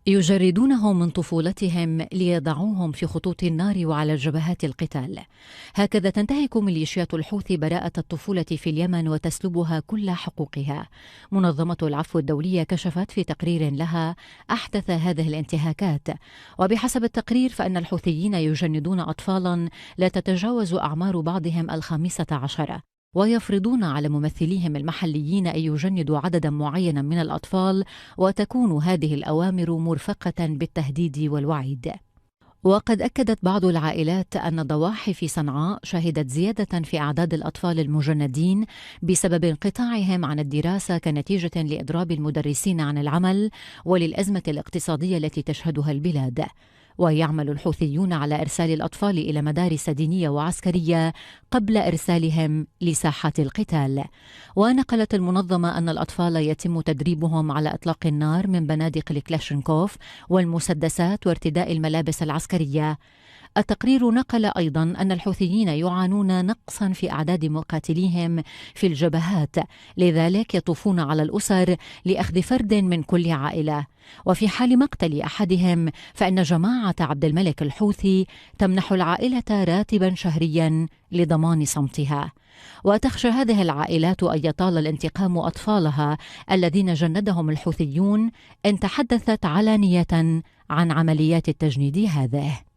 يجردونهم من طفولتهم ليضعوهم في خطوط النار وعلى جبهات القتال. هكذا تنتهك ميليشيات الحوثي براءة الطفولة في اليمن وتسلبها كل حقوقها. منظمة العفو الدولية كشفت في تقرير لها أحدث هذه الانتهاكات، وبحسب التقرير فإن الحوثيين يجندون أطفالا لا تتجاوز أعمار بعضهم 15، ويفرضون على ممثليهم المحليين أن يجندوا عددا معينا من الأطفال، وتكون هذه الأوامر مرفقة بالتهديد والوعيد. وقد أكدت بعض العائلات أن الضواحي في صنعاء شهدت زيادة في أعداد الأطفال المجندين بسبب انقطاعهم عن الدراسة كنتيجة لإضراب المدرسين عن العمل وللأزمة الاقتصادية التي تشهدها البلاد. ويعمل الحوثيون على إرسال الأطفال إلى مدارس دينية وعسكرية قبل إرسالهم لساحات القتال. ونقلت المنظمة أن الأطفال يتم تدريبهم على إطلاق النار من بنادق الكلاشينكوف والمسدسات وارتداء الملابس العسكرية. التقرير نقل أيضا أن الحوثيين يعانون نقصا في أعداد مقاتليهم في الجبهات، لذلك يطوفون على الأسر لأخذ فرد من كل عائلة. وفي حال مقتل أحدهم فإن جماعة عبد الملك الحوثي تمنح العائلة راتبا شهريا لضمان صمتها. وتخشى هذه العائلات أن يطال الانتقام أطفالها الذين جندهم الحوثيون إن تحدثت علانية عن عمليات التجنيد هذه.